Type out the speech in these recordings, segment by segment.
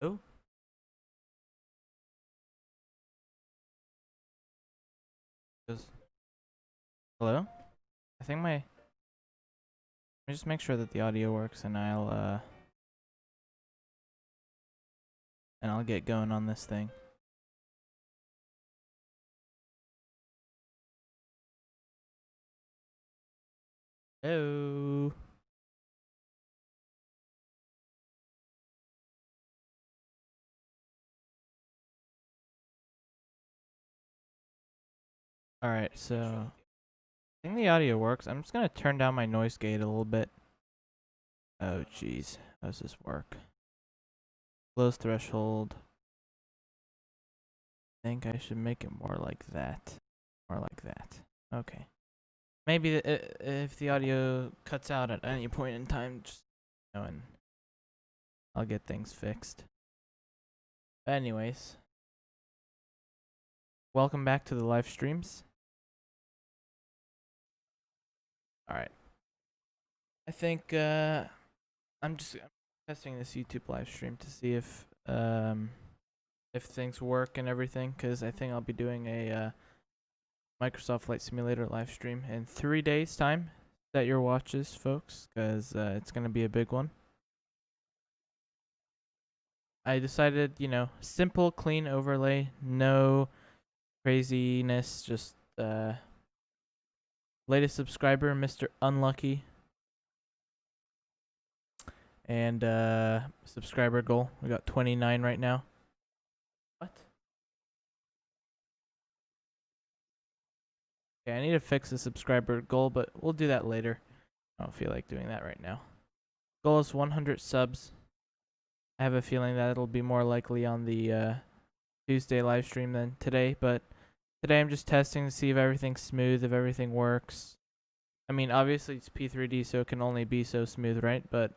Oh. Hello? I think let me just make sure that the audio works and I'll get going on this thing. Hello. Alright, so I think the audio works. I'm just gonna turn down my noise gate a little bit. Oh jeez. How does this work? Close threshold. I think I should make it more like that. More like that. Okay. Maybe if the audio cuts out at any point in time, just and I'll get things fixed. Anyways, welcome back to the live streams. All right. I think I'm testing this YouTube live stream to see if things work and everything, because I think I'll be doing a Microsoft Flight Simulator live stream in 3 days' time. Set your watches, folks, because it's gonna be a big one. I decided, simple, clean overlay, no craziness, just latest subscriber, Mr. Unlucky. And subscriber goal, we got 29 right now. What? Okay, I need to fix the subscriber goal, but we'll do that later. I don't feel like doing that right now. Goal is 100 subs. I have a feeling that it'll be more likely on the Tuesday live stream than today, but today I'm just testing to see if everything's smooth, if everything works. I mean, obviously it's P3D, so it can only be so smooth, right? But,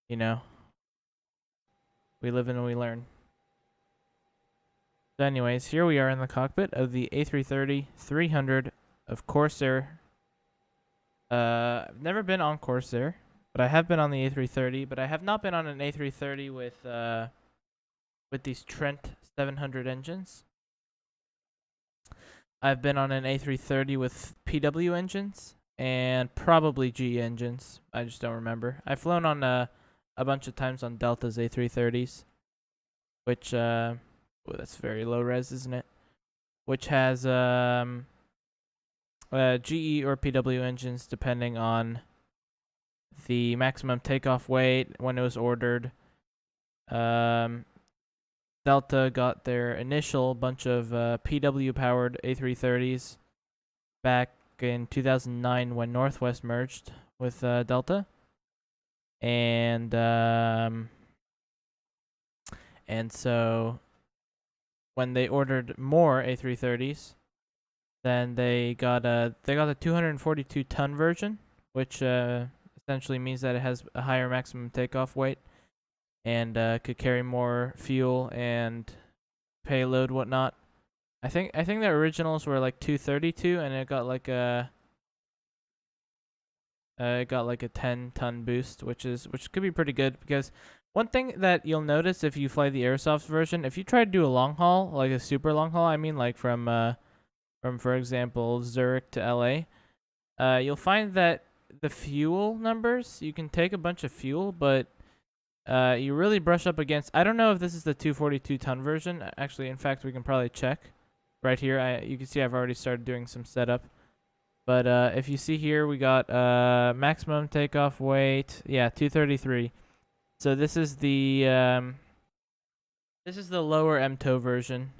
we live and we learn. So anyways, here we are in the cockpit of the A330-300 of Corsair. I've never been on Corsair, but I have been on the A330, but I have not been on an A330 with these Trent 700 engines. I've been on an A330 with PW engines and probably G engines. I just don't remember. I've flown on a bunch of times on Delta's A330s, which oh, that's very low res, isn't it? Which has GE or PW engines depending on the maximum takeoff weight when it was ordered. Delta got their initial bunch of PW powered A330s back in 2009 when Northwest merged with Delta. And so when they ordered more A330s, then they got the 242-ton version, which essentially means that it has a higher maximum takeoff weight and could carry more fuel and payload, whatnot. I think the originals were like 232, and it got like a 10-ton boost, which could be pretty good, because one thing that you'll notice if you fly the Aerosoft version, if you try to do a long haul, like a super long haul, I mean like from for example Zurich to LA, you'll find that the fuel numbers, you can take a bunch of fuel, but you really brush up against, I don't know if this is the 242-ton version. Actually, in fact, we can probably check right here. You can see I've already started doing some setup. But if you see here, we got maximum takeoff weight, 233. So this is the lower MTOW version,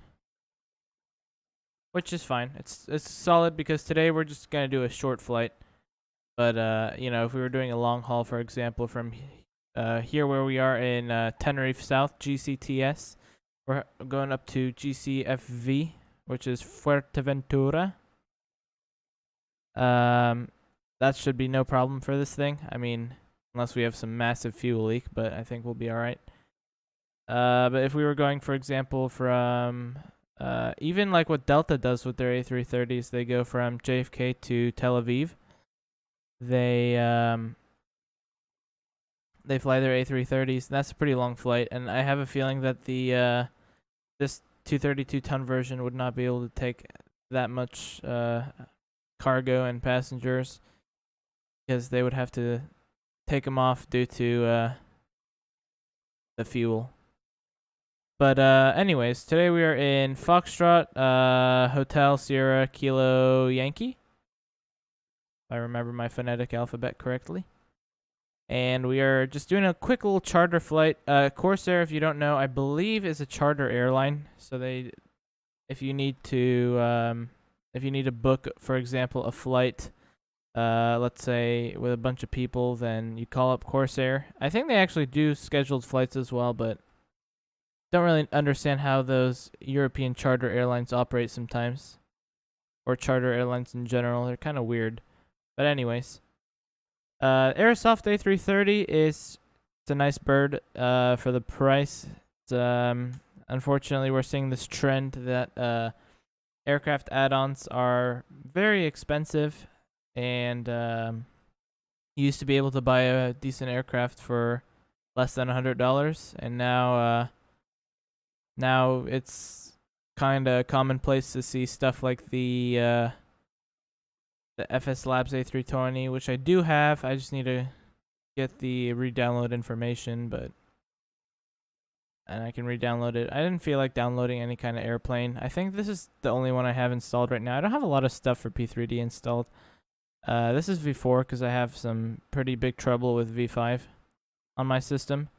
which is fine. It's solid, because today we're just gonna do a short flight. But if we were doing a long haul, for example, from here where we are in Tenerife South, GCTS, we're going up to GCFV, which is Fuerteventura. That should be no problem for this thing. I mean, unless we have some massive fuel leak, but I think we'll be alright. But if we were going, for example, from even like what Delta does with their A330s, they go from JFK to Tel Aviv. They They fly their A330s, and that's a pretty long flight. And I have a feeling that the this 232-ton version would not be able to take that much cargo and passengers, because they would have to take them off due to the fuel. But anyways, today we are in Foxtrot Hotel Sierra Kilo Yankee, if I remember my phonetic alphabet correctly. And we are just doing a quick little charter flight. Corsair, if you don't know, I believe is a charter airline. So if you need to book, for example, a flight, let's say with a bunch of people, then you call up Corsair. I think they actually do scheduled flights as well, but don't really understand how those European charter airlines operate sometimes, or charter airlines in general. They're kind of weird. But anyways. Aerosoft A330 it's a nice bird for the price. Unfortunately, we're seeing this trend that aircraft add-ons are very expensive, and you used to be able to buy a decent aircraft for less than $100, and now it's kind of commonplace to see stuff like the FS Labs A320, which I do have. I just need to get the re-download information, and I can re-download it. I didn't feel like downloading any kind of airplane. I think this is the only one I have installed right now. I don't have a lot of stuff for P3D installed. This is V4 because I have some pretty big trouble with V5 on my system.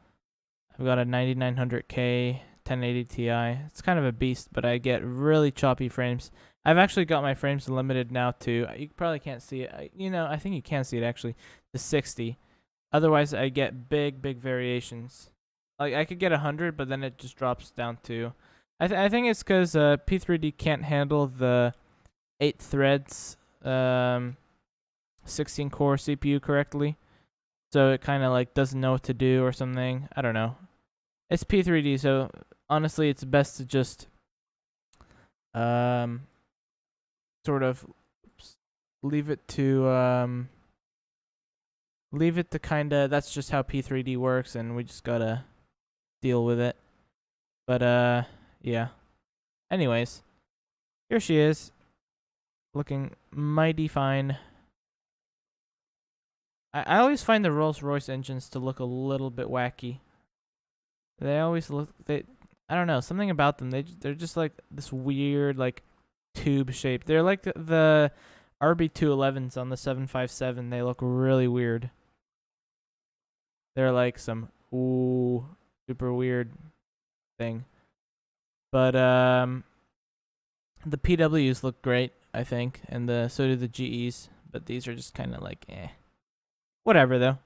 I've got a 9900K 1080 Ti. It's kind of a beast, but I get really choppy frames. I've actually got my frames limited now to, you probably can't see it, I think you can see it actually, to 60. Otherwise, I get big variations. Like, I could get 100, but then it just drops down to, I think it's because P3D can't handle the 8 threads, 16-core CPU correctly. So it kind of like doesn't know what to do or something. I don't know. It's P3D, so honestly, it's best to just sort of leave it to kind of, that's just how P3D works, and we just gotta deal with it. But yeah. Anyways, here she is, looking mighty fine. I always find the Rolls-Royce engines to look a little bit wacky. They always look, I don't know, something about them. They're just like this weird, like, tube shape. They're like the RB211s on the 757. They look really weird. They're like some super weird thing. But the PWs look great, I think, and so do the GEs. But these are just kind of like whatever though.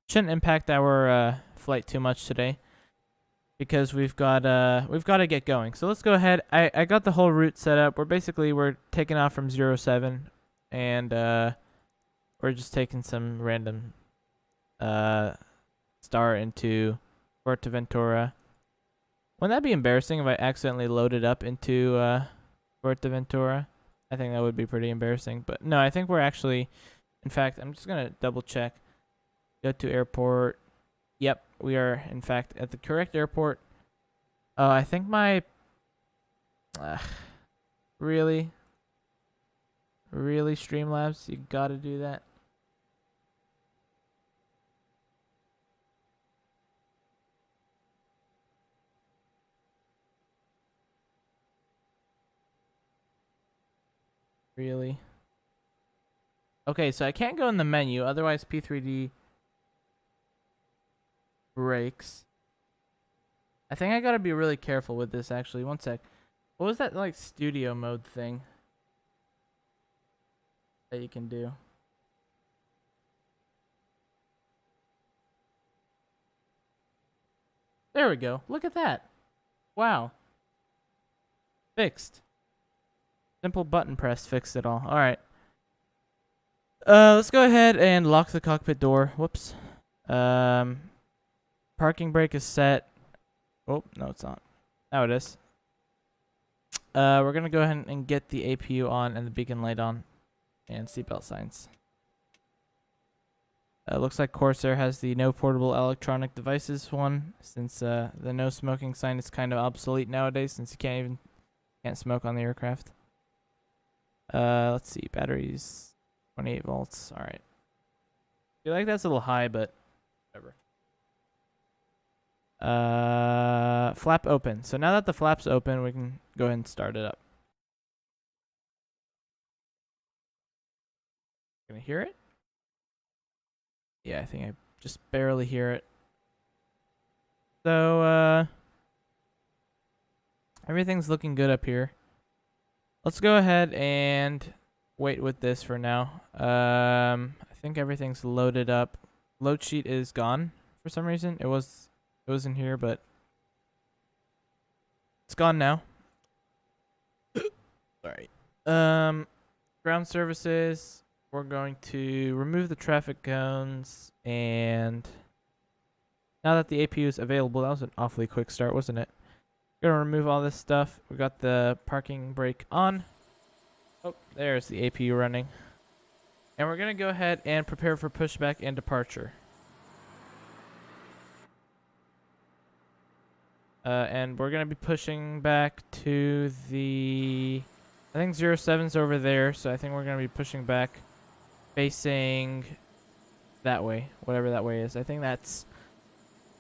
Shouldn't impact our flight too much today, because we've got to get going. So let's go ahead. I got the whole route set up. We're taking off from 07, and we're just taking some random star into Fuerteventura. Wouldn't that be embarrassing if I accidentally loaded up into Fuerteventura? I think that would be pretty embarrassing. But no, I think we're actually, in fact, I'm just gonna double check. Go to airport. Yep, we are, in fact, at the correct airport. I think my... really? Really, Streamlabs? You gotta do that? Really? Okay, so I can't go in the menu, otherwise P3D breaks. I think I gotta be really careful with this, actually. One sec. What was that, like, studio mode thing that you can do? There we go. Look at that. Wow. Fixed. Simple button press fixed it all. Alright. Let's go ahead and lock the cockpit door. Whoops. Parking brake is set. Oh, no, it's not. Now it is. We're going to go ahead and get the APU on and the beacon light on. And seatbelt signs. Looks like Corsair has the no portable electronic devices one, since the no smoking sign is kind of obsolete nowadays, since you can't smoke on the aircraft. Let's see, batteries, 28 volts. All right. I feel like that's a little high, but whatever. Flap open. So now that the flap's open, we can go ahead and start it up. Gonna hear it? Yeah, I think I just barely hear it. So, everything's looking good up here. Let's go ahead and wait with this for now. I think everything's loaded up. Load sheet is gone for some reason. It was in here, but it's gone now. Sorry. Ground services. We're going to remove the traffic cones, and now that the APU is available, that was an awfully quick start, wasn't it? We're gonna remove all this stuff. We got the parking brake on. Oh, there's the APU running. And we're gonna go ahead and prepare for pushback and departure. And we're gonna be pushing back to the, I think 07's over there, so I think we're gonna be pushing back facing that way, whatever that way is. I think that's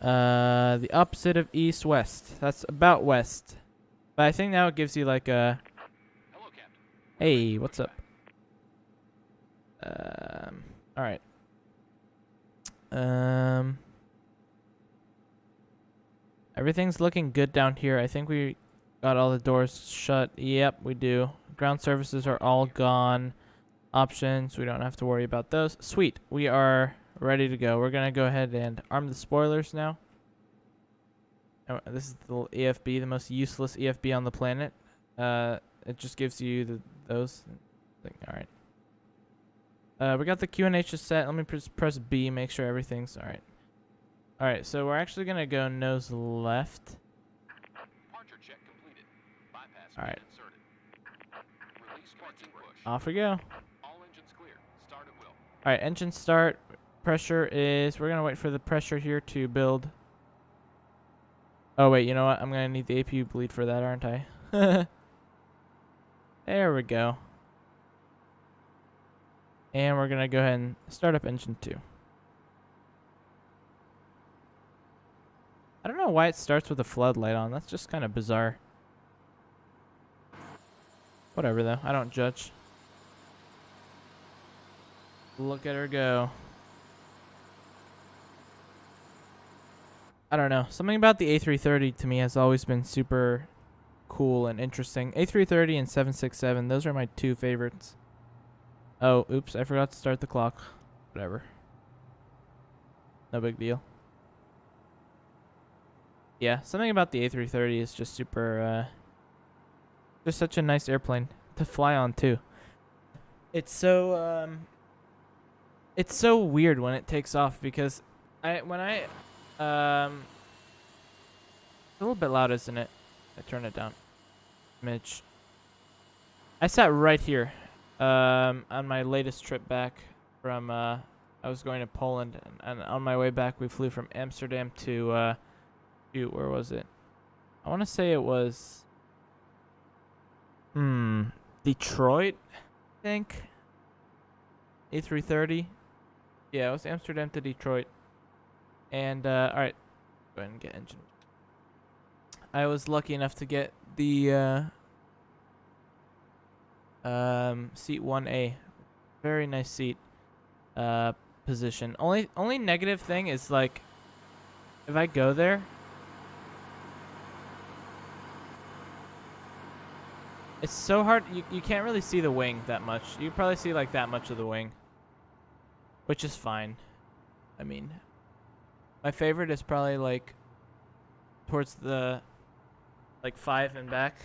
the opposite of east-west. That's about west. But I think now it gives you like a, hello, Captain. Hey, what's up? All right. Everything's looking good down here. I think we got all the doors shut. Yep, we do. Ground services are all gone. Options, we don't have to worry about those. Sweet, we are ready to go. We're gonna go ahead and arm the spoilers now. Oh, this is the EFB, the most useless EFB on the planet. It just gives you those. All right. We got the QNH set. Let me press B, make sure everything's all right. All right, so we're actually gonna go nose left. Departure check completed. Bypass all right. Inserted. Release parking push. Off we go. Alright, engine start. Pressure is, we're going to wait for the pressure here to build. Oh, wait, you know what? I'm going to need the APU bleed for that, aren't I? There we go. And we're going to go ahead and start up engine 2. I don't know why it starts with a floodlight on. That's just kind of bizarre. Whatever, though. I don't judge. Look at her go. I don't know. Something about the A330 to me has always been super cool and interesting. A330 and 767, those are my two favorites. Oh, oops, I forgot to start the clock. Whatever. No big deal. Yeah, something about the A330 is just super, just such a nice airplane to fly on too. It's so weird when it takes off because it's a little bit loud, isn't it? I turn it down. Mitch. I sat right here on my latest trip back from I was going to Poland, and on my way back we flew from Amsterdam to where was it? I want to say it was Detroit, I think. A330. Yeah, it was Amsterdam to Detroit. And alright, go ahead and get engine. I was lucky enough to get the seat 1A. Very nice seat position. Only negative thing is, like, if I go there, it's so hard. You can't really see the wing that much. You probably see like that much of the wing, which is fine. I mean, my favorite is probably like towards the like 5 and back.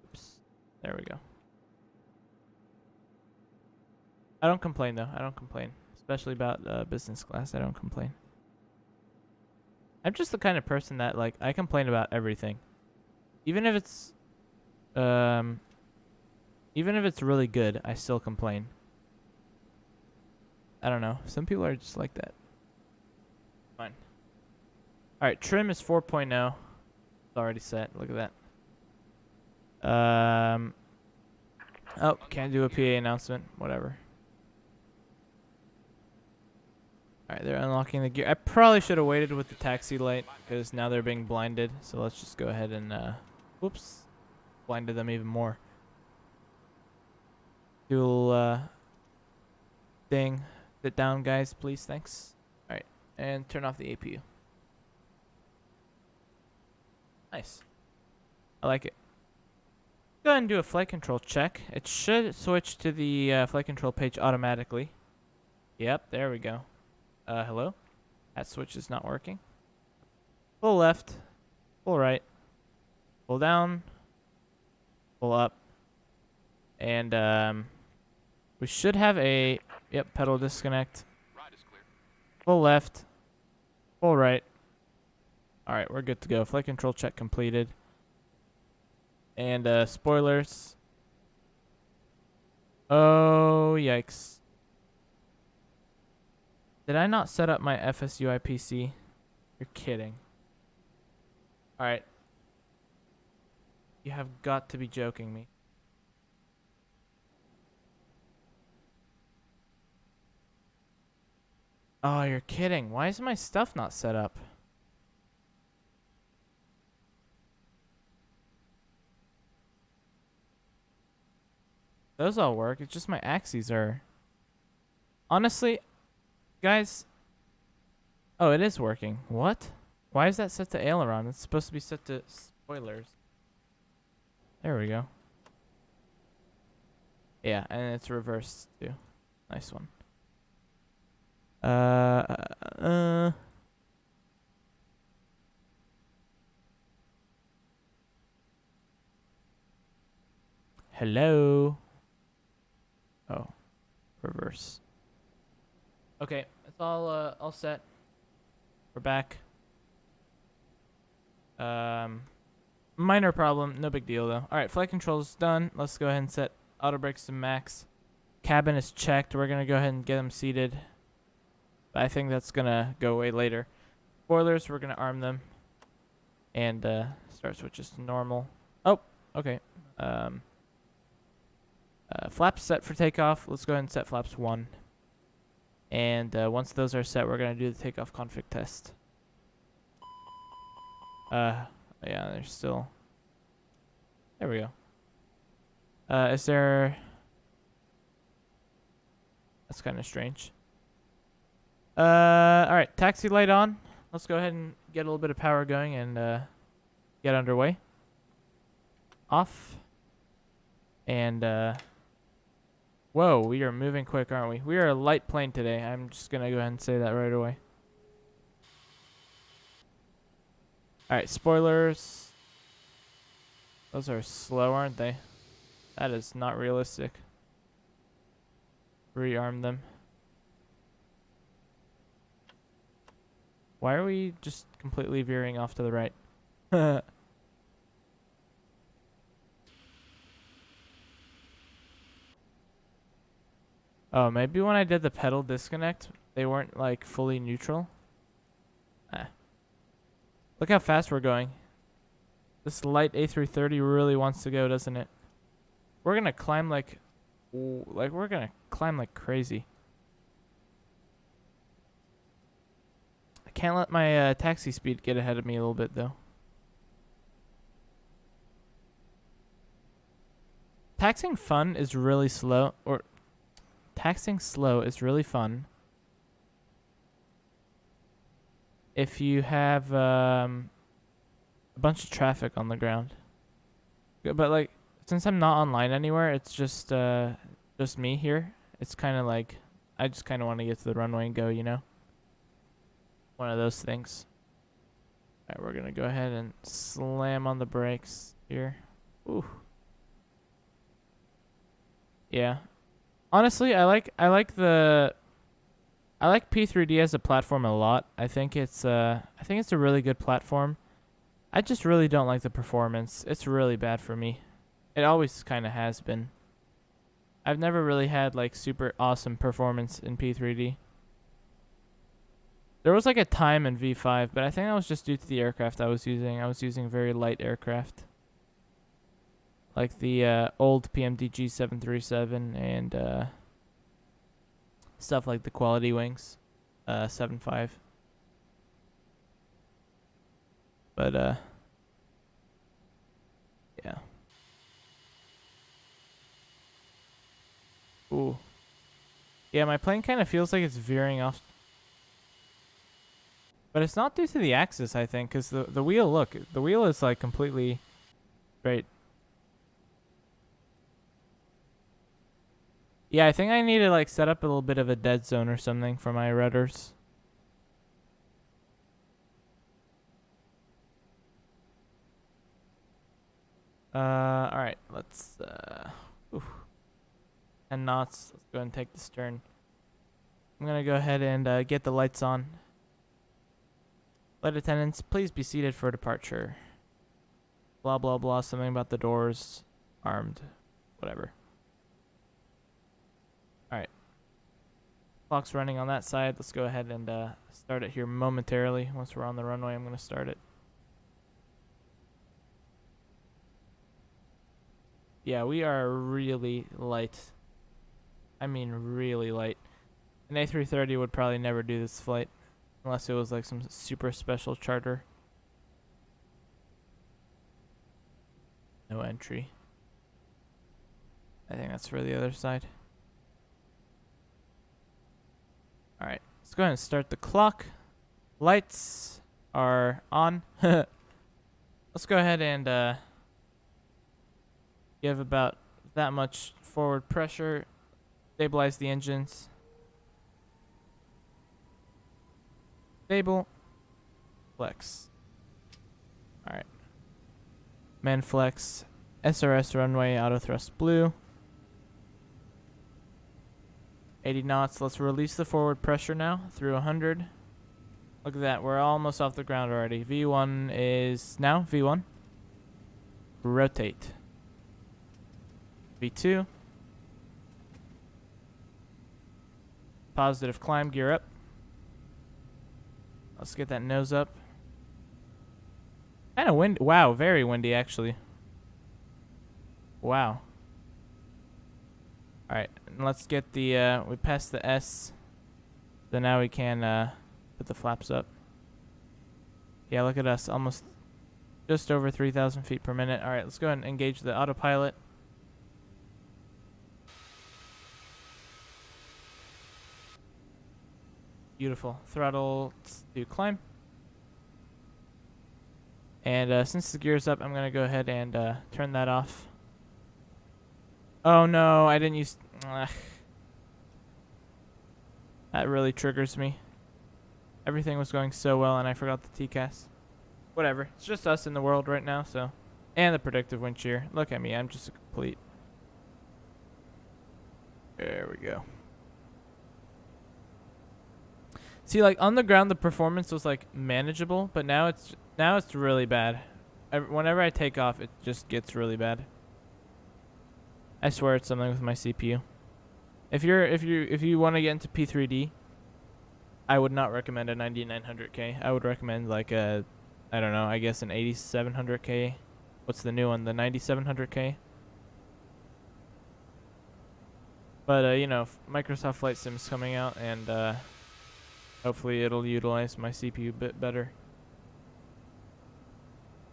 Oops. There we go. I don't complain though. I don't complain, especially about business class. I don't complain. I'm just the kind of person that, like, I complain about everything. Even if it's really good, I still complain. I don't know. Some people are just like that. Fine. All right, trim is 4.0. It's already set. Look at that. Oh, can't do a PA announcement. Whatever. All right, they're unlocking the gear. I probably should have waited with the taxi light because now they're being blinded. So let's just go ahead and, whoops, blinded them even more. Dual thing. Sit down, guys, please. Thanks. All right, and turn off the APU. Nice. I like it. Go ahead and do a flight control check. It should switch to the flight control page automatically. Yep, there we go. Hello? That switch is not working. Pull left, pull right, pull down, pull up, and we should have a, yep, pedal disconnect. Pull left, pull right. Alright, we're good to go. Flight control check completed. And spoilers. Oh, yikes. Did I not set up my FSUI PC? You're kidding. Alright. You have got to be joking me. Oh, you're kidding. Why is my stuff not set up? Those all work. It's just my axes are... Honestly, guys... Oh, it is working. What? Why is that set to aileron? It's supposed to be set to spoilers. There we go. Yeah, and it's reversed too. Nice one. Hello. Oh, reverse. Okay, it's all set. We're back. Minor problem, no big deal though. All right, flight control's done. Let's go ahead and set auto brakes to max. Cabin is checked. We're gonna go ahead and get them seated. But I think that's gonna go away later. Spoilers, we're gonna arm them. And start switches to normal. Oh, okay. Flaps set for takeoff. Let's go ahead and set flaps 1. And once those are set, we're going to do the takeoff config test. Yeah, there's still... There we go. Is there... That's kind of strange. Alright, taxi light on. Let's go ahead and get a little bit of power going and get underway. Off. And, whoa, we are moving quick, aren't we? We are a light plane today. I'm just going to go ahead and say that right away. Alright, spoilers. Those are slow, aren't they? That is not realistic. Rearm them. Why are we just completely veering off to the right? Oh, maybe when I did the pedal disconnect, they weren't like fully neutral. Look how fast we're going. This light A330 really wants to go, doesn't it? We're gonna climb like crazy. I can't let my taxi speed get ahead of me a little bit though. Taxing fun is really slow, or taxing slow is really fun if you have a bunch of traffic on the ground. But like, since I'm not online anywhere, it's just me here. It's kind of like I just kind of want to get to the runway and go, you know? One of those things. All right, we're going to go ahead and slam on the brakes here. Ooh. Yeah. Honestly, I like P3D as a platform a lot. I think it's a really good platform. I just really don't like the performance. It's really bad for me. It always kind of has been. I've never really had like super awesome performance in P3D. There was like a time in V5, but I think that was just due to the aircraft I was using. I was using very light aircraft. Like the old PMDG 737 and stuff like the Quality Wings 7.5. But yeah. Ooh. Yeah, my plane kind of feels like it's veering off. But it's not due to the axis, I think, because the wheel, look, the wheel is like completely straight. Yeah, I think I need to like set up a little bit of a dead zone or something for my rudders. Alright, let's, 10 knots. Let's go ahead and take the stern. I'm gonna go ahead and get the lights on. Flight attendants, please be seated for departure. Blah, blah, blah. Something about the doors. Armed. Whatever. Alright. Clock's running on that side. Let's go ahead and start it here momentarily. Once we're on the runway, I'm going to start it. Yeah, we are really light. I mean really light. An A330 would probably never do this flight. Unless it was like some super special charter. No entry. I think that's for the other side. Alright, let's go ahead and start the clock. Lights are on. Let's go ahead and give about that much forward pressure. Stabilize the engines. Stable. Flex. Alright. Man flex. SRS runway auto thrust blue. 80 knots. Let's release the forward pressure now through 100. Look at that. We're almost off the ground already. V1 is now. V1. Rotate. V2. Positive climb. Gear up. Let's get that nose up. Kind of windy. Wow, very windy actually. Wow. Alright, let's get the, we passed the S. So now we can put the flaps up. Yeah, look at us. Almost just over 3,000 feet per minute. Alright, let's go ahead and engage the autopilot. Beautiful. Throttle to climb. And since the gear's up, I'm going to go ahead and turn that off. Oh no, I didn't use... That really triggers me. Everything was going so well and I forgot the TCAS. Whatever. It's just us in the world right now, so... And the predictive wind shear. Look at me, I'm just a complete... There we go. See, like, on the ground, the performance was, like, manageable, but now it's really bad. Whenever I take off, it just gets really bad. I swear it's something with my CPU. If you want to get into P3D, I would not recommend a 9900K. I would recommend, like, a, I don't know, I guess an 8700K. What's the new one? The 9700K? But, you know, Microsoft Flight Sim's coming out, and, hopefully it'll utilize my CPU a bit better.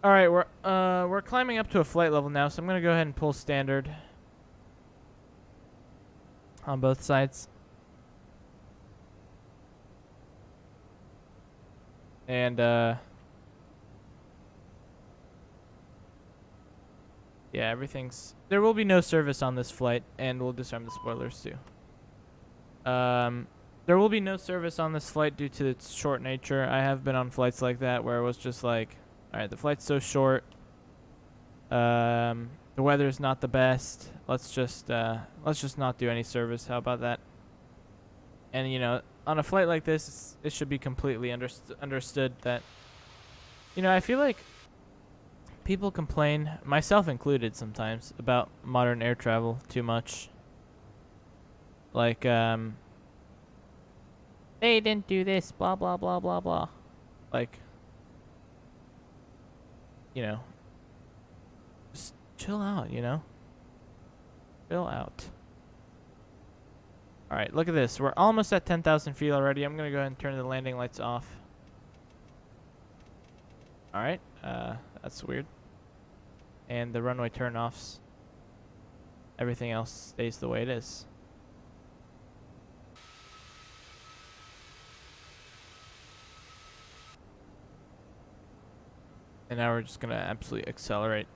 Alright, we're climbing up to a flight level now, so I'm gonna go ahead and pull standard on both sides. And yeah, everything's... There will be no service on this flight, and we'll disarm the spoilers too. There will be no service on this flight due to its short nature. I have been on flights like that where it was just like, alright, the flight's so short. The weather's not the best. Let's just not do any service. How about that? And you know, on a flight like this, it should be completely understood that, you know, I feel like people complain, myself included sometimes, about modern air travel too much. Like, they didn't do this, blah, blah, blah, blah, blah. Like, you know, just chill out, you know? Chill out. Alright, look at this. We're almost at 10,000 feet already. I'm going to go ahead and turn the landing lights off. Alright, that's weird. And the runway turn-offs. Everything else stays the way it is. And now we're just going to absolutely accelerate.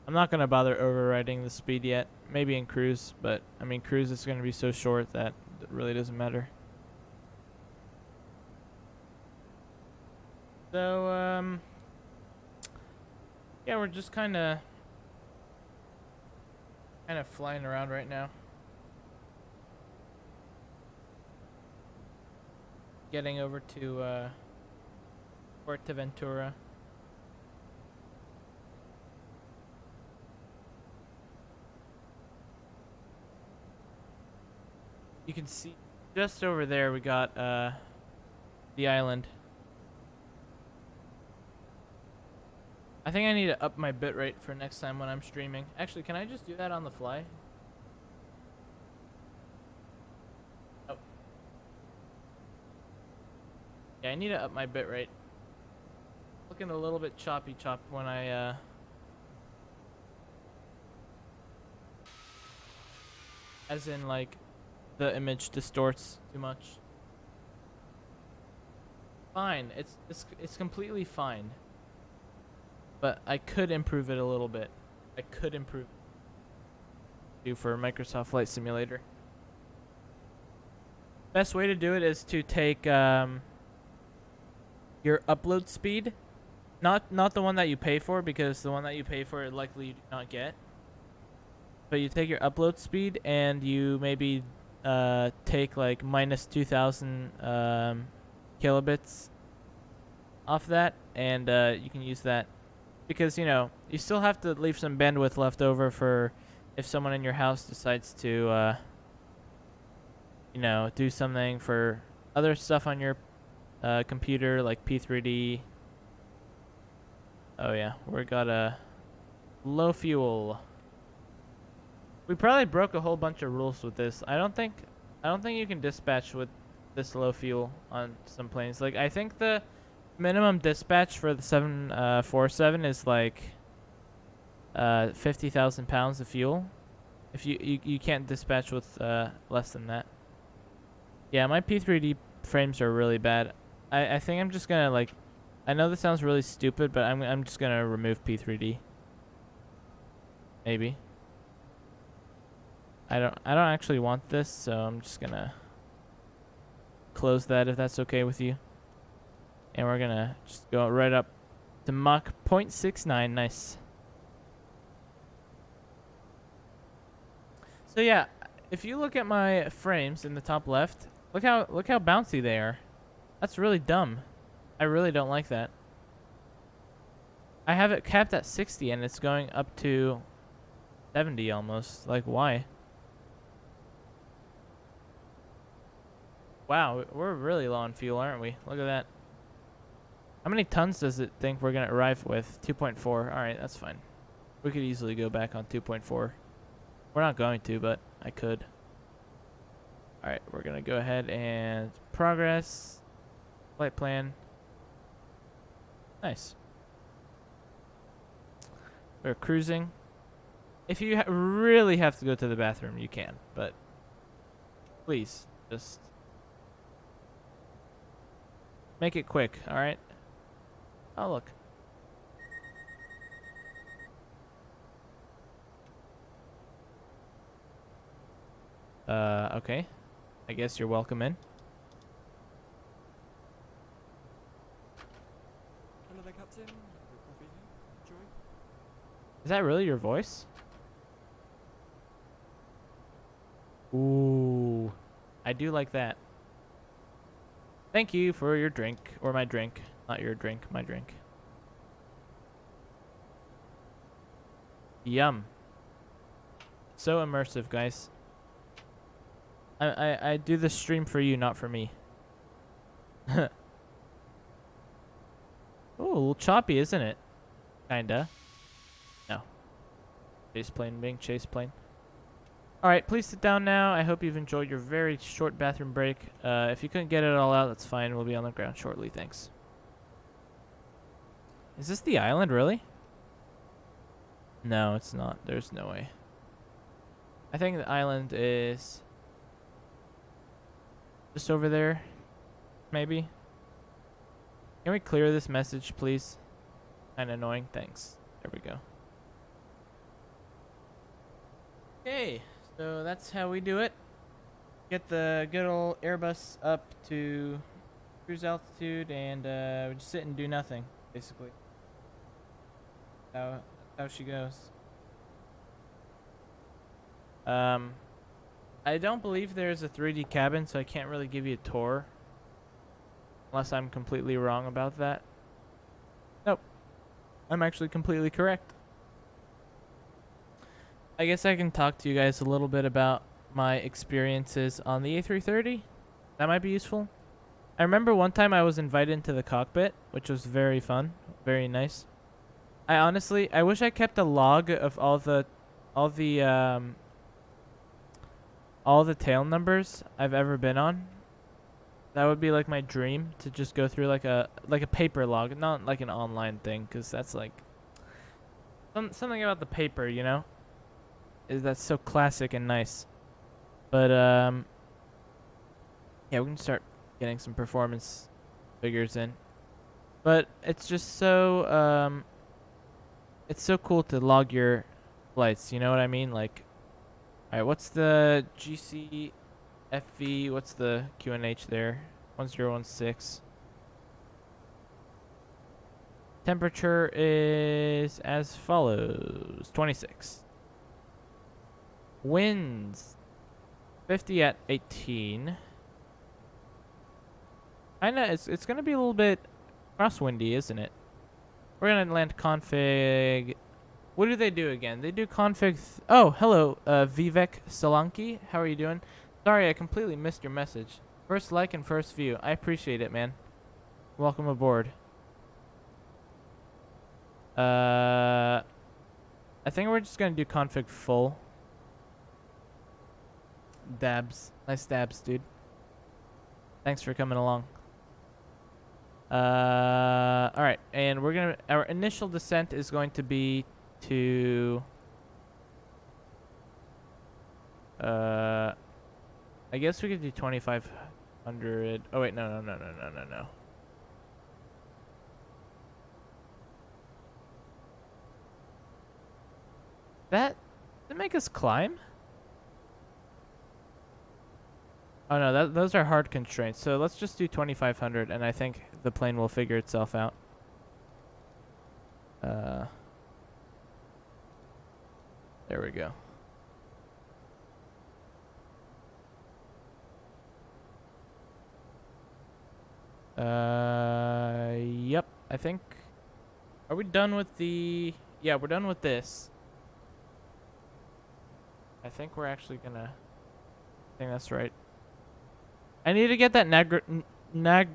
I'm not going to bother overriding the speed yet. Maybe in cruise, but I mean cruise is going to be so short that it really doesn't matter. So, yeah, we're just kind of flying around right now. Getting over to Fuerteventura. You can see just over there we got the island. I think I need to up my bitrate for next time when I'm streaming. Actually, can I just do that on the fly? Oh. Yeah, I need to up my bitrate. Looking a little bit choppy when I as in like the image distorts too much. Fine, it's completely fine. But I could improve it a little bit. I could improve it for Microsoft Flight Simulator. Best way to do it is to take your upload speed, not the one that you pay for, because the one that you pay for likely you do not get. But you take your upload speed and you maybe take like minus 2,000 kilobits off that, and you can use that. Because, you know, you still have to leave some bandwidth left over for if someone in your house decides to, you know, do something for other stuff on your computer, like P3D. Oh, yeah, we got a low fuel. We probably broke a whole bunch of rules with this. I don't think you can dispatch with this low fuel on some planes. Like, I think the minimum dispatch for the 747 is like 50,000 pounds of fuel. If you can't dispatch with less than that. Yeah, my P3D frames are really bad. I think I'm just gonna, like, I know this sounds really stupid, but I'm just gonna remove P3D. Maybe. I don't actually want this, so I'm just gonna close that if that's okay with you. And we're gonna just go right up to Mach 0.69. Nice. So yeah, if you look at my frames in the top left, look how bouncy they are. That's really dumb. I really don't like that. I have it capped at 60 and it's going up to 70 almost. Like, why? Wow, we're really low on fuel, aren't we? Look at that. How many tons does it think we're going to arrive with? 2.4. Alright, that's fine. We could easily go back on 2.4. We're not going to, but I could. Alright, we're going to go ahead and progress. Flight plan. Nice. We're cruising. If you really have to go to the bathroom, you can. But please, just make it quick, alright? Oh, look. Okay. I guess you're welcome in. Hello there, Captain. Have a coffee here. Enjoy. Is that really your voice? Ooh. I do like that. Thank you for your drink. Or my drink. Not your drink, my drink. Yum. So immersive, guys. I do this stream for you, not for me. Oh, a little choppy, isn't it? Kinda. No. Chase plane being chase plane. Alright, please sit down now. I hope you've enjoyed your very short bathroom break. If you couldn't get it all out, that's fine. We'll be on the ground shortly. Thanks. Is this the island, really? No, it's not. There's no way. I think the island is just over there. Maybe. Can we clear this message, please? Kinda annoying. Thanks. There we go. Okay, so that's how we do it. Get the good old Airbus up to cruise altitude, and we just sit and do nothing, basically. That's how she goes. I don't believe there's a 3D cabin, so I can't really give you a tour. Unless I'm completely wrong about that. Nope. I'm actually completely correct. I guess I can talk to you guys a little bit about my experiences on the A330. That might be useful. I remember one time I was invited into the cockpit, which was very fun, very nice. I wish I kept a log of all the tail numbers I've ever been on. That would be like my dream, to just go through like a paper log, not like an online thing, because that's like something about the paper, you know, that's so classic and nice. But yeah, we can start getting some performance figures in. But it's just so it's so cool to log your flights, you know what I mean? Like, all right, what's the GCFV? What's the QNH there? 1016. Temperature is as follows: 26. Winds 50 at 18. It's gonna be a little bit crosswindy, isn't it? We're gonna land config. What do they do again? They do config. Oh, hello, Vivek Solanki. How are you doing? Sorry, I completely missed your message. First like and first view. I appreciate it, man. Welcome aboard. I think we're just gonna do config full. Dabs. Nice dabs, dude. Thanks for coming along. Alright, and our initial descent is going to be to I guess we could do 2500. Oh wait, no. Does it make us climb? Oh no, those are hard constraints. So let's just do 2500, and I think the plane will figure itself out. There we go. Yep, I think. Are we done with the... Yeah, we're done with this. I think we're actually gonna... I think that's right. I need to get that Navigraph.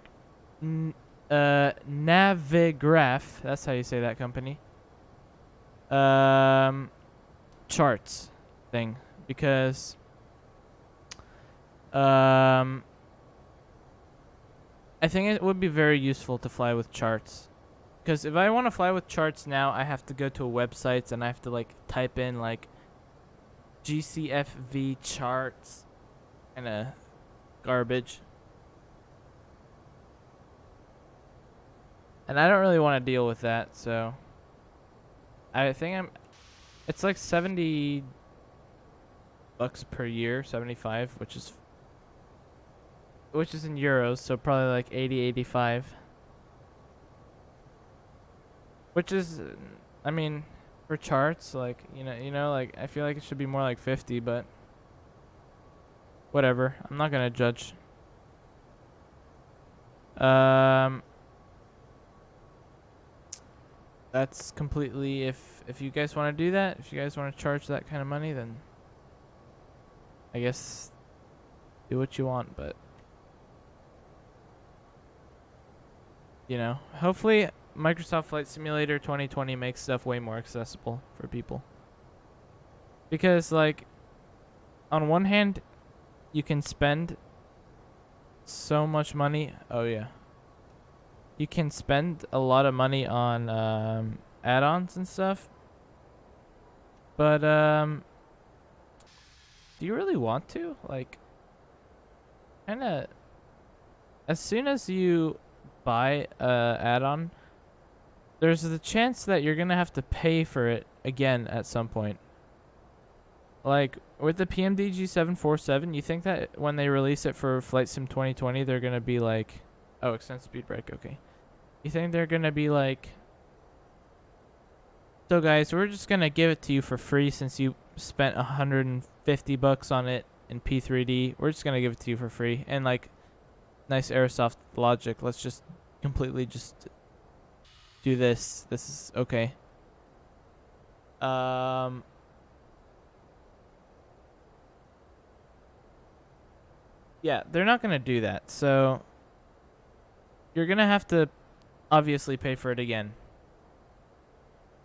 That's how you say that company. Charts thing, because I think it would be very useful to fly with charts. Because if I want to fly with charts now, I have to go to a website and I have to like type in like GCFV charts, kind of garbage. And I don't really want to deal with that, so I think it's like $70 per year, 75, which is in euros, so probably like 85. Which is, I mean, for charts, like, you know, like I feel like it should be more like 50, but whatever. I'm not gonna judge. That's completely, if you guys want to do that, if you guys want to charge that kind of money, then I guess do what you want, but you know, hopefully Microsoft Flight Simulator 2020 makes stuff way more accessible for people. Because like on one hand, you can spend so much money. Oh yeah. You can spend a lot of money on add-ons and stuff. But do you really want to? Like kind of as soon as you buy a add-on, there's the chance that you're going to have to pay for it again at some point. Like with the PMD G747, you think that when they release it for Flight Sim 2020, they're going to be like, oh, extend speed brake, okay. You think they're going to be like, so guys, we're just going to give it to you for free since you spent $150 on it in P3D. We're just going to give it to you for free. And like, nice Aerosoft logic. Let's just completely just do this. This is okay. Yeah, they're not going to do that. So you're going to have to obviously pay for it again.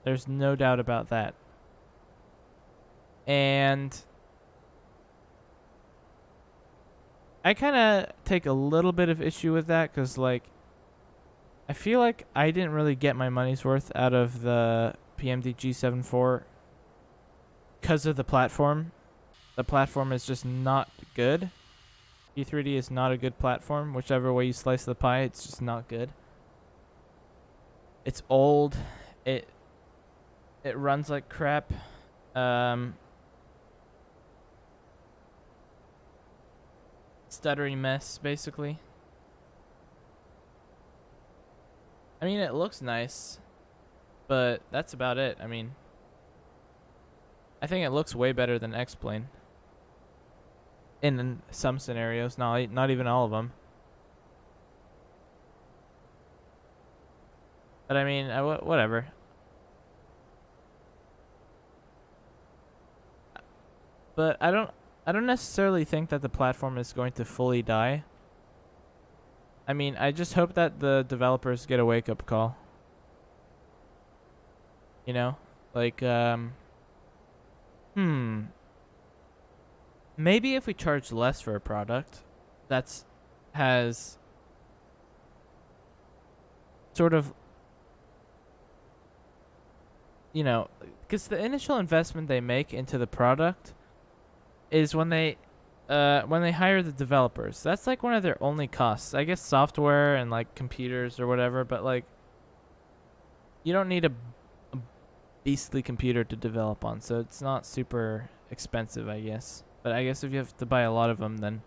There's no doubt about that. And I kind of take a little bit of issue with that because, like, I feel like I didn't really get my money's worth out of the PMD G74 because of the platform. The platform is just not good. P3D is not a good platform. Whichever way you slice the pie, it's just not good. It's old. It runs like crap. Stuttery mess, basically. I mean, it looks nice, but that's about it. I mean, I think it looks way better than X-Plane. In some scenarios, not even all of them. But I mean, whatever. But I don't necessarily think that the platform is going to fully die. I mean, I just hope that the developers get a wake-up call. You know? Like, maybe if we charge less for a product has sort of, you know, because the initial investment they make into the product is when they hire the developers. That's like one of their only costs. I guess software and like computers or whatever, but like you don't need a beastly computer to develop on, so it's not super expensive, I guess. But I guess if you have to buy a lot of them, then.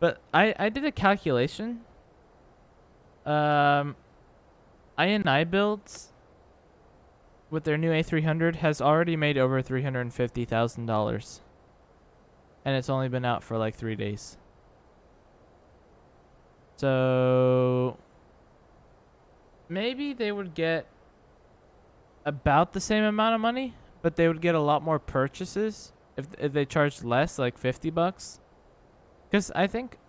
But I did a calculation. INI builds with their new A300 has already made over $350,000. And it's only been out for like 3 days. So maybe they would get about the same amount of money, but they would get a lot more purchases if they charged less, like $50. Because I think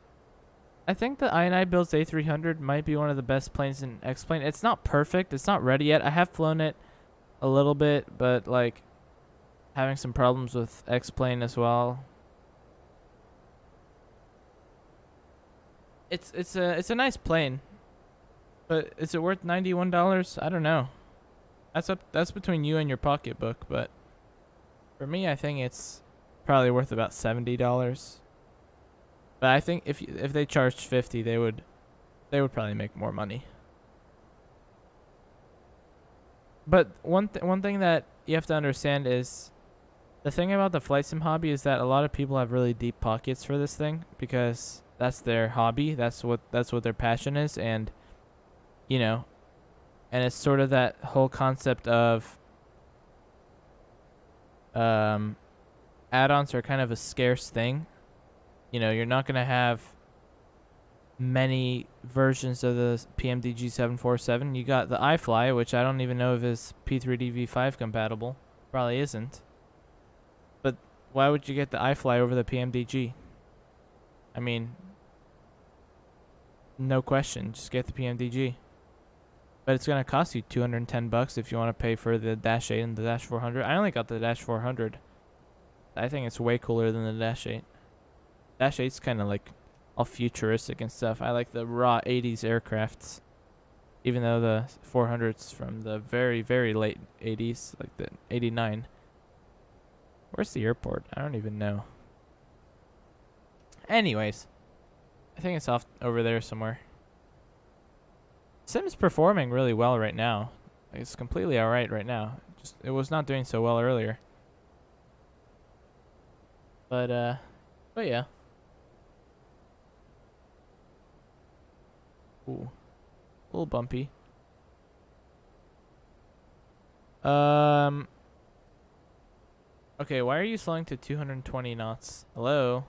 the INI builds A300 might be one of the best planes in X-Plane. It's not perfect. It's not ready yet. I have flown it a little bit, but like having some problems with X-Plane as well. It's a nice plane, but is it worth $91? I don't know. That's between you and your pocketbook, but for me, I think it's probably worth about $70. But I think if they charged 50, they would probably make more money. But one thing that you have to understand is the thing about the flight sim hobby is that a lot of people have really deep pockets for this thing because that's their hobby. That's what their passion is, and you know, and it's sort of that whole concept of add-ons are kind of a scarce thing. You know, you're not gonna have many versions of the PMD G747. You got the iFly, which I don't even know if is P3D v5 compatible. Probably isn't. But why would you get the iFly over the PMDG? I mean, no question, just get the PMDG. But it's gonna cost you $210 if you want to pay for the Dash 8 and the Dash 400. I only got the Dash 400. I think it's way cooler than the Dash 8. Dash 8's kind of like all futuristic and stuff. I like the raw 80s aircrafts. Even though the 400's from the very, very late 80s, like the 89. Where's the airport? I don't even know. Anyways, I think it's off over there somewhere. Sim's performing really well right now. Like, it's completely alright right now. Just it was not doing so well earlier. But yeah. Ooh. A little bumpy. Okay, why are you slowing to 220 knots? Hello?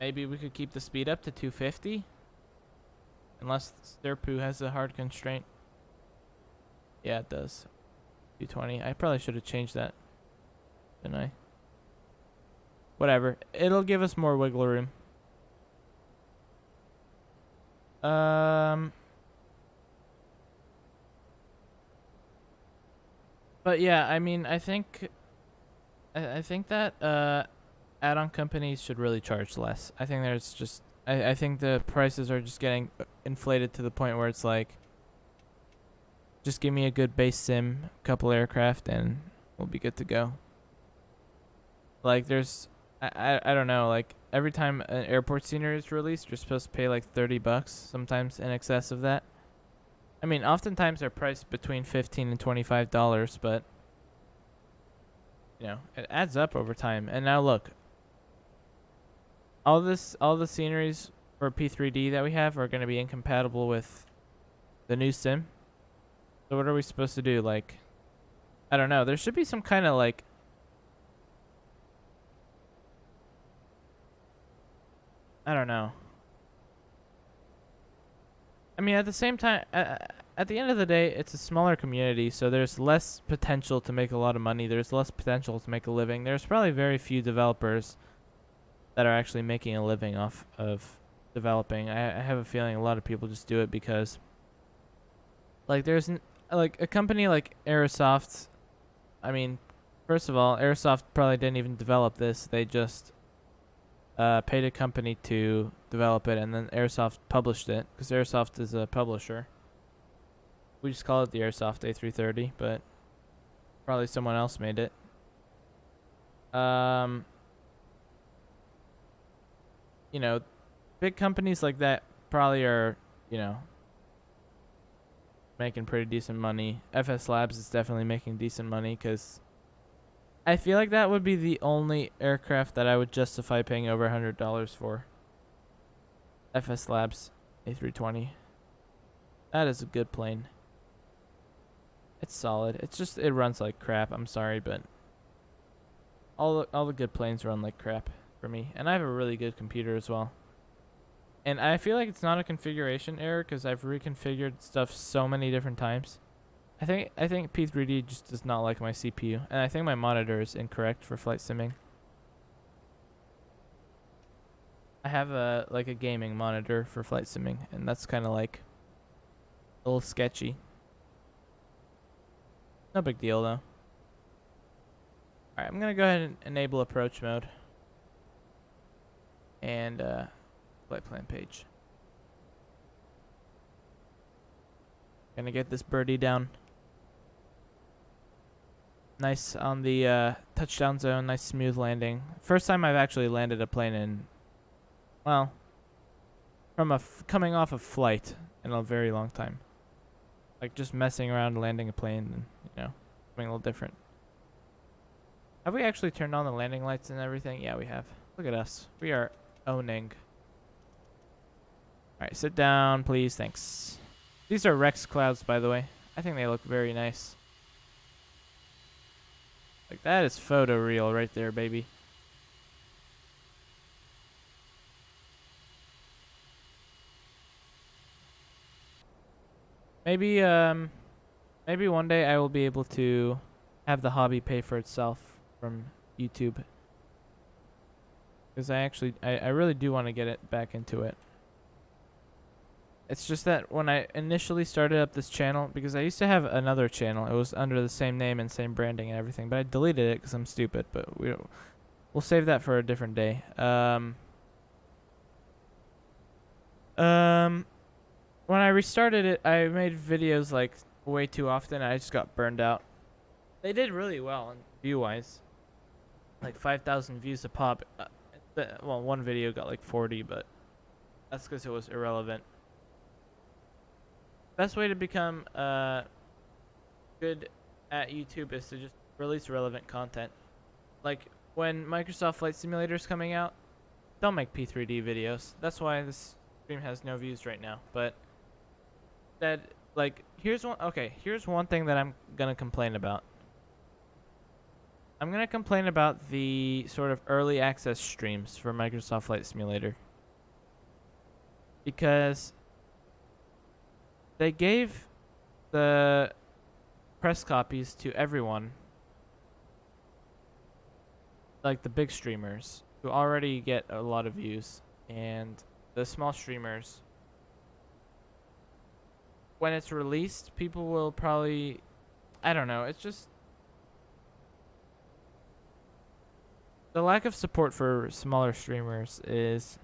Maybe we could keep the speed up to 250? Unless Stirpoo has a hard constraint. Yeah, it does. 220. I probably should have changed that. Didn't I? Whatever. It'll give us more wiggle room. But yeah, I mean, I think that add-on companies should really charge less. I think there's just I think the prices are just getting inflated to the point where it's like, just give me a good base sim, couple aircraft, and we'll be good to go. Like there's I don't know, like every time an airport scenery is released, you're supposed to pay like $30, sometimes in excess of that. I mean, oftentimes they're priced between $15 and $25, but you know, it adds up over time. And now look, all the sceneries for P3D that we have are going to be incompatible with the new sim. So what are we supposed to do? Like, I don't know. There should be some kind of like, I don't know. I mean, at the same time, at the end of the day, it's a smaller community, so there's less potential to make a lot of money. There's less potential to make a living. There's probably very few developers that are actually making a living off of developing. I have a feeling a lot of people just do it because, like, there's like a company like Aerosoft. I mean, first of all, Aerosoft probably didn't even develop this. They just paid a company to develop it, and then Aerosoft published it because Aerosoft is a publisher. We just call it the Aerosoft A330, but probably someone else made it. You know, big companies like that probably are, you know, making pretty decent money. FS Labs is definitely making decent money because I feel like that would be the only aircraft that I would justify paying over $100 for. FS Labs A320. That is a good plane. It's solid. It's just, it runs like crap. I'm sorry, but all the good planes run like crap for me. And I have a really good computer as well. And I feel like it's not a configuration error because I've reconfigured stuff so many different times. I think P3D just does not like my CPU, and I think my monitor is incorrect for flight simming. I have a gaming monitor for flight simming, and that's kind of like a little sketchy. No big deal though. Alright, I'm gonna go ahead and enable approach mode. And flight plan page. Gonna get this birdie down. Nice on the touchdown zone, nice smooth landing. First time I've actually landed a plane in, well, from coming off a flight in a very long time. Like just messing around landing a plane and, you know, something a little different. Have we actually turned on the landing lights and everything? Yeah, we have. Look at us. We are owning. Alright, sit down, please. Thanks. These are Rex clouds, by the way. I think they look very nice. Like, that is photoreal right there, baby. Maybe one day I will be able to have the hobby pay for itself from YouTube. Because I really do want to get it back into it. It's just that when I initially started up this channel, because I used to have another channel, it was under the same name and same branding and everything, but I deleted it because I'm stupid. But we'll save that for a different day. When I restarted it, I made videos like way too often. I just got burned out. They did really well view-wise, like 5,000 views a pop. Well, one video got like 40, but that's because it was irrelevant. Best way to become good at YouTube is to just release relevant content. Like when Microsoft Flight Simulator is coming out, don't make P3D videos. That's why this stream has no views right now. But that, like, here's one thing that I'm gonna complain about. I'm gonna complain about the sort of early access streams for Microsoft Flight Simulator, because they gave the press copies to everyone, like the big streamers who already get a lot of views, and the small streamers, when it's released, people will probably, I don't know, it's just the lack of support for smaller streamers is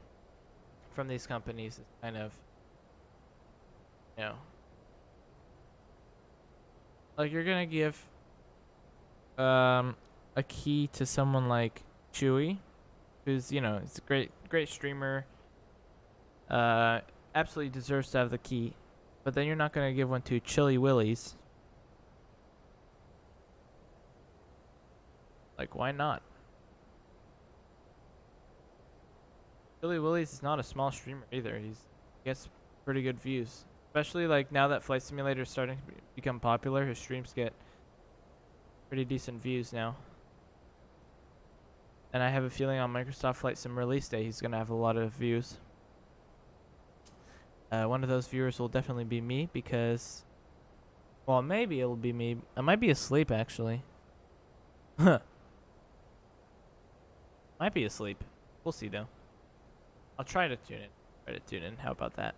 from these companies is kind of, you know, like you're gonna give a key to someone like Chewy, who's, you know, it's a great streamer, absolutely deserves to have the key, but then you're not gonna give one to Chili Willies. Like, why not? Chili Willies is not a small streamer either. He gets pretty good views, especially like now that Flight Simulator is starting to become popular. His streams get pretty decent views now, and I have a feeling on Microsoft Flight Sim release day he's gonna have a lot of views. One of those viewers will definitely be me, because, well, maybe it'll be me. I might be asleep actually. Might be asleep. We'll see though. I'll try to tune in. How about that?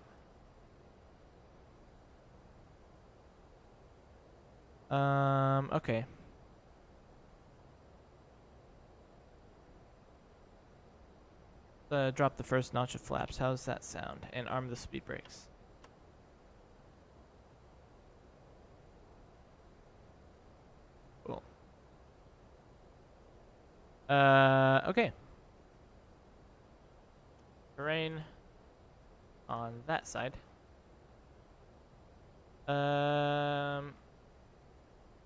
Okay. Drop the first notch of flaps. How does that sound? And arm the speed brakes. Cool. Okay. Terrain on that side.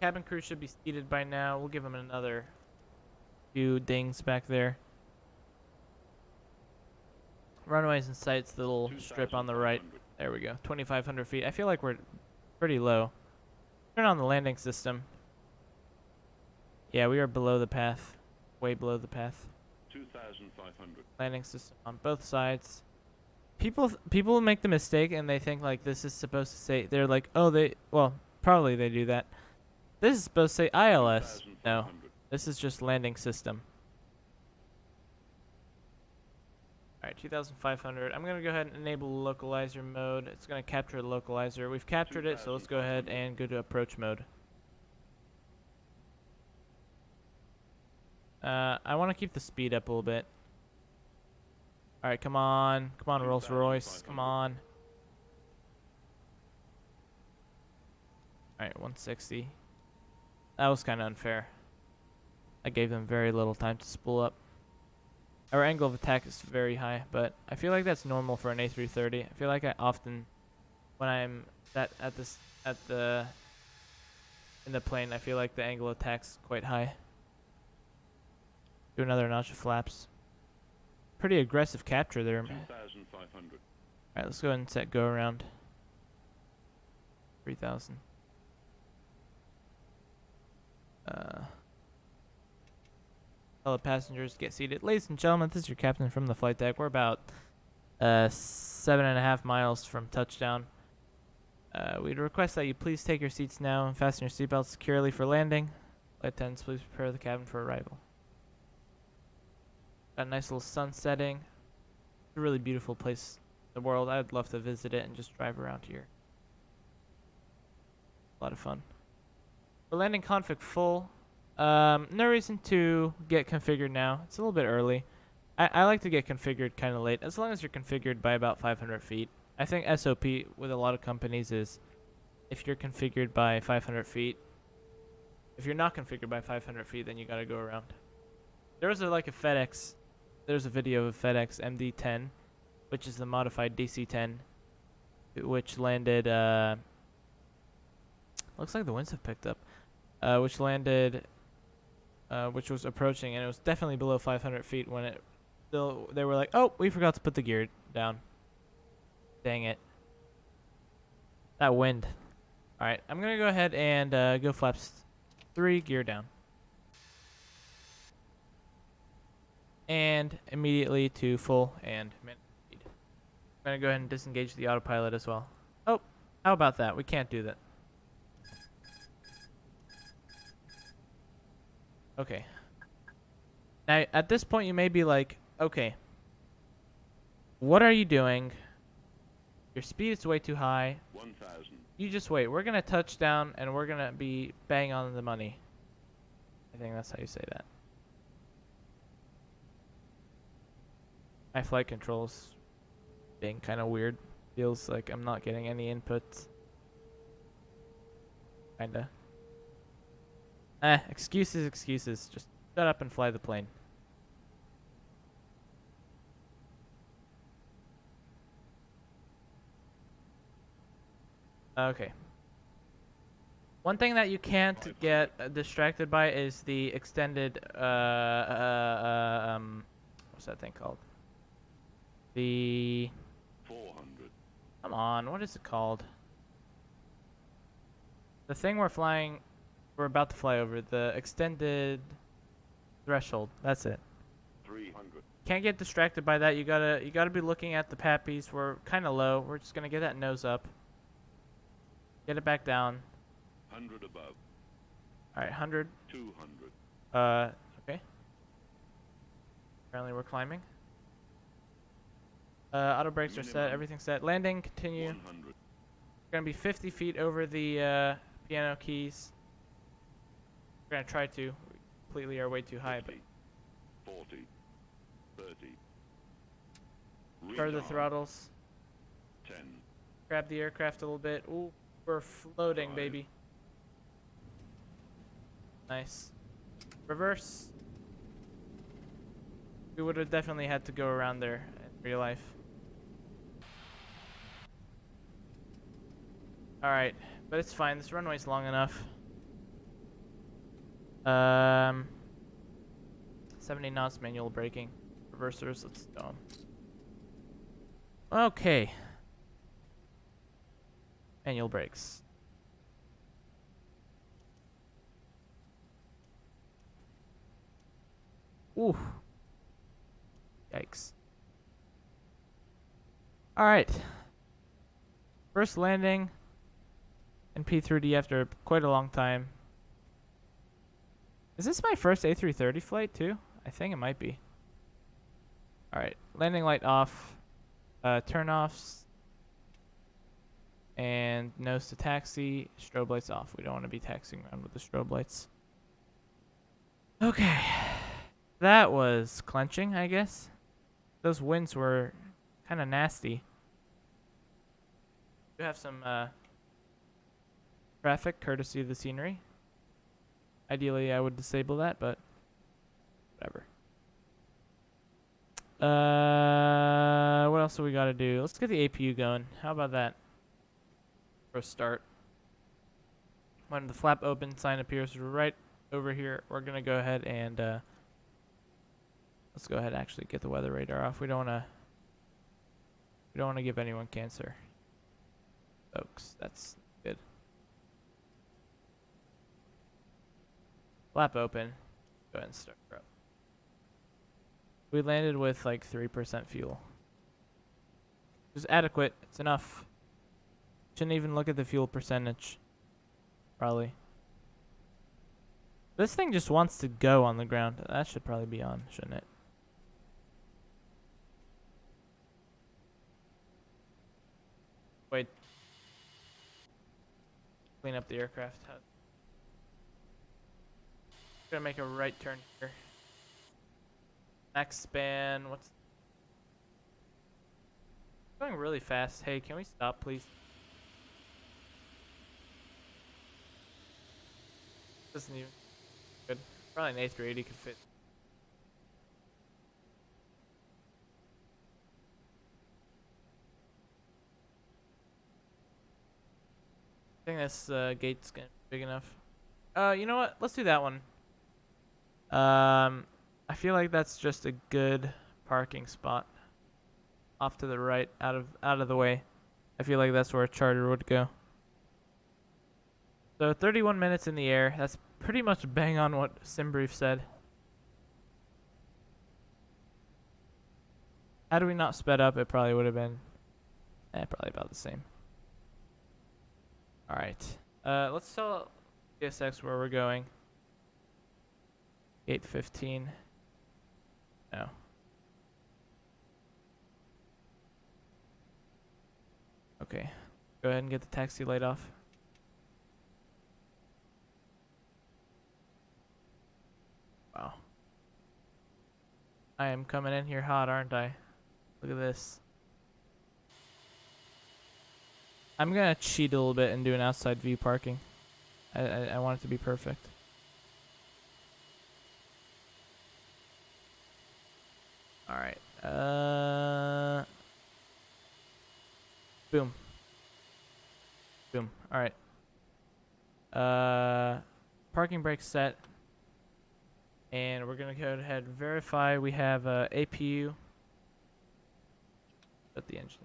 Cabin crew should be seated by now. We'll give them another few dings back there. Runways and sights, the little strip on the right. There we go. 2,500 feet. I feel like we're pretty low. Turn on the landing system. Yeah, we are below the path. Way below the path. 2,500. Landing system on both sides. People make the mistake and they think like this is supposed to say, they're like, oh, well, probably they do that. This is supposed to say ILS. No, this is just landing system. Alright, 2,500. I'm going to go ahead and enable localizer mode. It's going to capture the localizer. We've captured it, so let's go ahead and go to approach mode. I want to keep the speed up a little bit. Alright, come on. Come on, Rolls Royce. Come on. Alright, 160. That was kind of unfair. I gave them very little time to spool up. Our angle of attack is very high, but I feel like that's normal for an A330. I feel like I often, when I'm in the plane, I feel like the angle of attack's quite high. Do another notch of flaps. Pretty aggressive capture there. 2,500. Alright, let's go ahead and set go around. 3,000. Fellow passengers, get seated. Ladies and gentlemen, this is your captain from the flight deck. We're about 7.5 miles from touchdown. We'd request that you please take your seats now and fasten your seatbelts securely for landing. Flight attendants, please prepare the cabin for arrival. Got a nice little sun setting. It's a really beautiful place in the world. I'd love to visit it and just drive around here. A lot of fun. We're landing config full. No reason to get configured now. It's a little bit early. I like to get configured kind of late, as long as you're configured by about 500 feet. I think SOP with a lot of companies is if you're configured by 500 feet. If you're not configured by 500 feet, then you gotta go around. There was like a FedEx. There's a video of FedEx MD-10, which is the modified DC-10, which landed. Looks like the winds have picked up. Which landed, which was approaching, and it was definitely below 500 feet when it. Still, they were like, "Oh, we forgot to put the gear down." Dang it. That wind. All right, I'm gonna go ahead and go flaps 3, gear down. And immediately to full and minute speed. I'm gonna go ahead and disengage the autopilot as well. Oh, how about that? We can't do that. Okay. Now, at this point, you may be like, okay, what are you doing? Your speed is way too high. 1,000. You just wait. We're gonna touch down, and we're gonna be bang on the money. I think that's how you say that. My flight controls being kind of weird. Feels like I'm not getting any input. Kinda. Excuses, excuses. Just shut up and fly the plane. Okay. One thing that you can't get distracted by is the extended, what's that thing called? The... 400. Come on, what is it called? The thing we're about to fly over, the extended threshold. That's it. 300. Can't get distracted by that. You gotta be looking at the pappies. We're kind of low. We're just gonna get that nose up. Get it back down. 100 above. All right, 100. 200. Okay. Apparently we're climbing. Auto brakes are set. Minimum. Everything's set. Landing. Continue. 100. We're gonna be 50 feet over the piano keys. We're gonna try to. We completely are way too high, 50, 40. 30. but start the Retard. throttles. 10. Grab the aircraft a little bit. Ooh, we're floating, 5. baby. Nice. Reverse. We would have definitely had to go around there in real life. Alright, but it's fine. This runway's long enough. 70 knots, manual braking. Reversers, let's go. Okay. Manual brakes. Ooh. Yikes. Alright. First landing in P3D after quite a long time. Is this my first A330 flight too? I think it might be. Alright. Landing light off. Turn offs. And nose to taxi. Strobe lights off. We don't want to be taxiing around with the strobe lights. Okay. That was clenching, I guess. Those winds were kind of nasty. We have some traffic courtesy of the scenery. Ideally, I would disable that, but whatever. What else do we got to do? Let's get the APU going. How about that? For a start. When the flap open sign appears right over here, we're going to go ahead and let's go ahead and actually get the weather radar off. We don't want to give anyone cancer. Folks, that's good. Flap open. Go ahead and start her up. We landed with like 3% fuel. It's adequate. It's enough. Shouldn't even look at the fuel percentage. Probably. This thing just wants to go on the ground. That should probably be on, shouldn't it? Wait. Clean up the aircraft. Gonna make a right turn here. Max span. What's going really fast? Hey, can we stop, please? Doesn't even good. Probably an A380 could fit. I think this gate's gonna be big enough. You know what? Let's do that one. I feel like that's just a good parking spot. Off to the right, out of the way. I feel like that's where a charter would go. So 31 minutes in the air. That's pretty much bang on what SimBrief said. Had we not sped up, it probably would have been probably about the same. Alright. Let's tell CSX where we're going. Gate 15. No. Okay. Go ahead and get the taxi light off. Wow. I am coming in here hot, aren't I? Look at this. I'm gonna cheat a little bit and do an outside view parking. I want it to be perfect. Alright. Boom. Boom. Alright. Parking brake set. And we're gonna go ahead and verify we have APU. At the engine.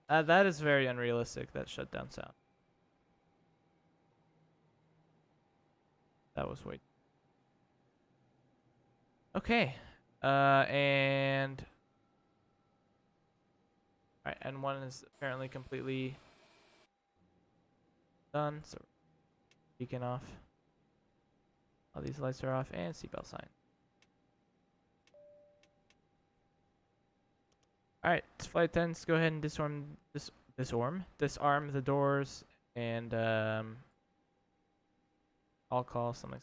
That is very unrealistic, that shutdown sound. That was way. Okay. And alright, and one is apparently completely done, so beacon off. All these lights are off, and seatbelt sign. Alright, flight attendants, go ahead and disarm the doors, and I'll call something.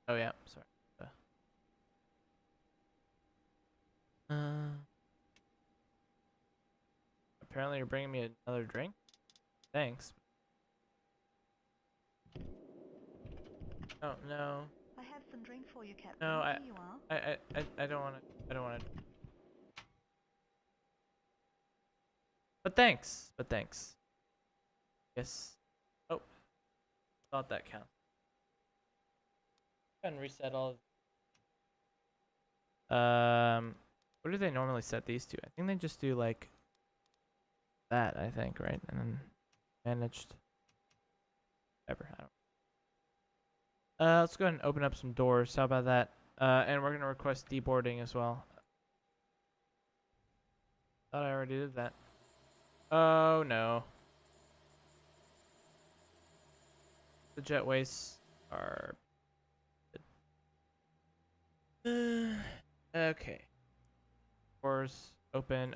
Oh yeah, sorry. Apparently you're bringing me another drink? Thanks. Oh no. I have some drink for you, Captain. No, Here you are. I don't wanna. But thanks. Yes. Oh. Thought that counts. Go ahead and reset all of what do they normally set these to? I think they just do like that, I think, right? And then managed. Whatever, I don't. Let's go ahead and open up some doors. How about that? And we're gonna request deboarding as well. Thought I already did that. Oh no. The jetways are okay. Doors open.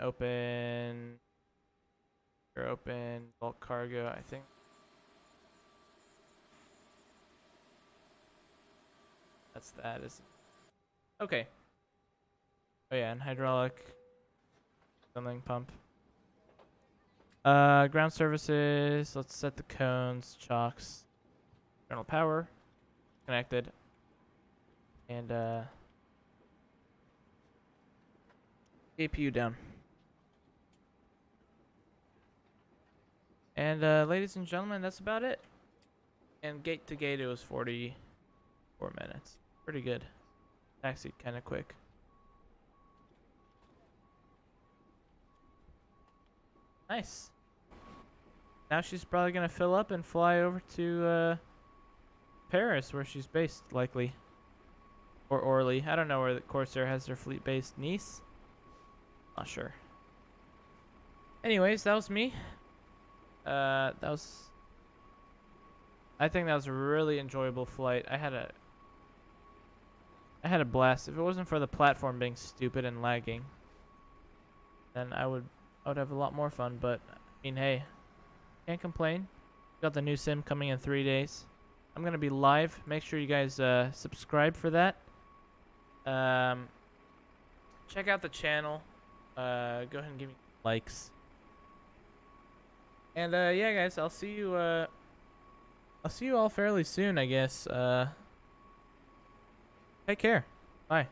You're open. Bulk cargo, I think. That's that, isn't it? Okay. Oh yeah, and hydraulic something pump. Ground services. Let's set the cones, chocks, internal power, connected, and APU down. And ladies and gentlemen, that's about it. And gate to gate, it was 44 minutes. Pretty good. Taxied kind of quick. Nice. Now she's probably gonna fill up and fly over to Paris, where she's based, likely. Or Orly. I don't know where the Corsair has their fleet based. Nice? Not sure. anyways, that was me. I think that was a really enjoyable flight. I had a blast. If it wasn't for the platform being stupid and lagging, then I would have a lot more fun. But I mean, hey, can't complain. Got the new sim coming in 3 days. I'm gonna be live. Make sure you guys subscribe for that. Check out the channel. Go ahead and give me likes. And yeah, guys, I'll see you all fairly soon, I guess. Take care. Bye.